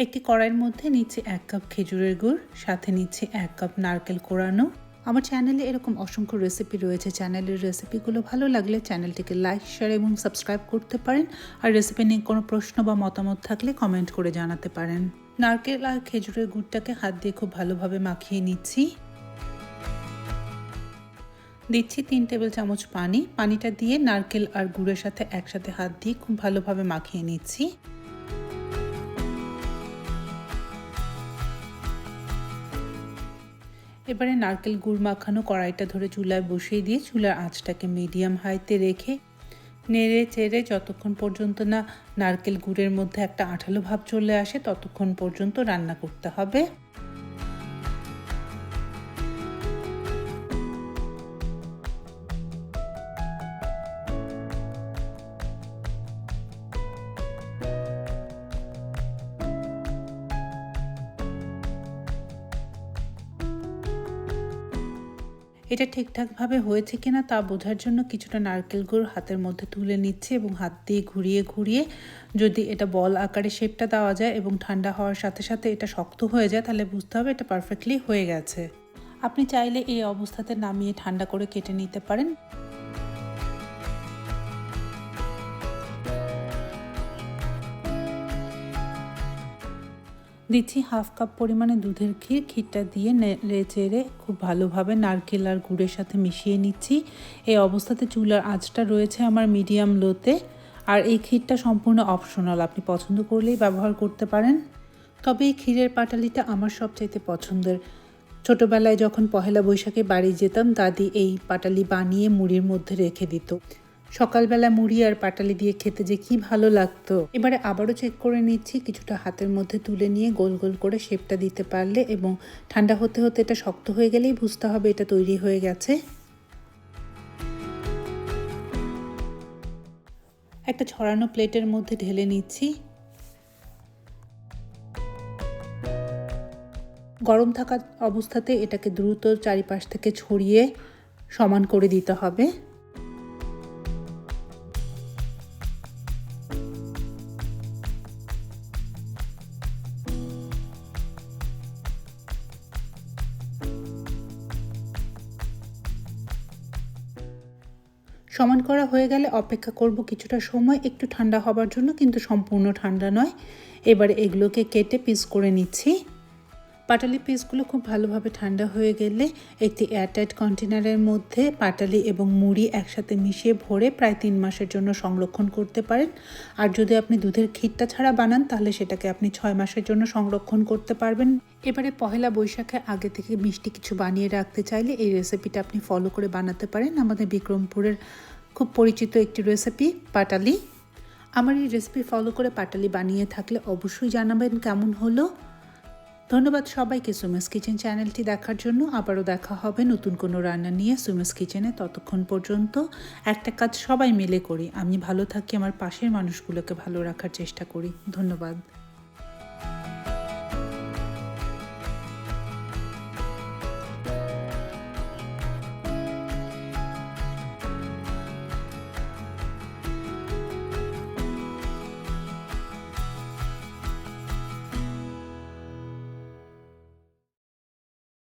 একটি কড়াইয়ের মধ্যে নিচ্ছি 1 কাপ খেজুরের গুড়, সাথে নিচ্ছি 1 কাপ নারকেল কোড়ানো। আমার চ্যানেলে এরকম অসংখ্য রেসিপি রয়েছে। চ্যানেলের রেসিপিগুলো ভালো লাগলে চ্যানেলটিকে লাইক, শেয়ার এবং সাবস্ক্রাইব করতে পারেন। আর রেসিপি নিয়ে কোনো প্রশ্ন বা মতামত থাকলে কমেন্ট করে জানাতে পারেন। নারকেল আর খেজুরের গুড়টাকে হাত দিয়ে খুব ভালোভাবে মাখিয়ে নিচ্ছি। দিচ্ছি 3 টেবিল চামচ পানি। পানিটা দিয়ে নারকেল আর গুড়ের সাথে একসাথে হাত দিয়ে খুব ভালোভাবে মাখিয়ে নিচ্ছি। এবারে নারকেল গুড় মাখানো কড়াইটা ধরে চুলায় বসিয়ে দিয়ে চুলার আঁচটাকে মিডিয়াম হাইতে রেখে নেড়ে চেড়ে যতক্ষণ পর্যন্ত না নারকেল গুড়ের মধ্যে একটা আঠালো ভাব চলে আসে ততক্ষণ পর্যন্ত রান্না করতে হবে। এটা ঠিকঠাকভাবে হয়েছে কিনা তা বোঝার জন্য কিছুটা নারকেল গুড় হাতের মধ্যে তুলে নিচ্ছি এবং হাত দিয়ে ঘুরিয়ে ঘুরিয়ে যদি এটা বল আকারে শেপটা দেওয়া যায় এবং ঠান্ডা হওয়ার সাথে সাথে এটা শক্ত হয়ে যায় তাহলে বুঝতে হবে এটা পারফেক্টলি হয়ে গেছে। আপনি চাইলে এই অবস্থাতে নামিয়ে ঠান্ডা করে কেটে নিতে পারেন। দিচ্ছি 1/2 কাপ পরিমাণে দুধের ক্ষীর। ক্ষীরটা দিয়ে নেড়ে চেড়ে খুব ভালোভাবে নারকেল আর গুড়ের সাথে মিশিয়ে নিচ্ছি। এই অবস্থাতে চুলার আঁচটা রয়েছে আমার মিডিয়াম লোতে। আর এই ক্ষীরটা সম্পূর্ণ অপশনাল, আপনি পছন্দ করলেই ব্যবহার করতে পারেন। তবে এই ক্ষীরের পাটালিটা আমার সবচাইতে পছন্দের। ছোটোবেলায় যখন পহেলা বৈশাখে বাড়ি যেতাম দাদি এই পাটালি বানিয়ে মুড়ির মধ্যে রেখে দিত। সকালবেলা মুড়ি আর পাটালি দিয়ে খেতে যে কি ভালো লাগতো। এবারে আবারও চেক করে নিচ্ছি, কিছুটা হাতের মধ্যে তুলে নিয়ে গোল গোল করে শেপটা দিতে পারলে এবং ঠান্ডা হতে হতে এটা শক্ত হয়ে গেলেই বুঝতে হবে এটা তৈরি হয়ে গেছে। একটা ছড়ানো প্লেটের মধ্যে ঢেলে নিচ্ছি। গরম থাকা অবস্থাতে এটাকে দ্রুত চারিপাশ থেকে ছড়িয়ে সমান করে দিতে হবে। সমান করা হয়ে গেলে অপেক্ষা করব কিছুটা সময় একটু ঠান্ডা হবার জন্য, কিন্তু সম্পূর্ণ ঠান্ডা নয়। এবারে এগুলোকে কেটে পিস করে নিচ্ছি। পাটালি পিসগুলো খুব ভালোভাবে ঠান্ডা হয়ে গেলে একটি এয়ারটাইট কন্টেনারের মধ্যে পাটালি এবং মুড়ি একসাথে মিশিয়ে ভরে প্রায় 3 মাসের জন্য সংরক্ষণ করতে পারেন। আর যদি আপনি দুধের ক্ষীরটা ছাড়া বানান তাহলে সেটাকে আপনি 6 মাসের জন্য সংরক্ষণ করতে পারবেন। এবারে পহেলা বৈশাখে আগে থেকে মিষ্টি কিছু বানিয়ে রাখতে চাইলে এই রেসিপিটা আপনি ফলো করে বানাতে পারেন। আমাদের বিক্রমপুরের খুব পরিচিত একটি রেসিপি পাটালি। আমার এই রেসিপি ফলো করে পাটালি বানিয়ে থাকলে অবশ্যই জানাবেন কেমন হলো। ধন্যবাদ সবাইকে সুমিস কিচেন চ্যানেলটি দেখার জন্য। আবারও দেখা হবে নতুন কোনো রান্না নিয়ে সুমিস কিচেনে। ততক্ষণ পর্যন্ত একটা কাজ সবাই মিলে করি, আমি ভালো থাকি, আমার পাশের মানুষগুলোকে ভালো রাখার চেষ্টা করি। ধন্যবাদ।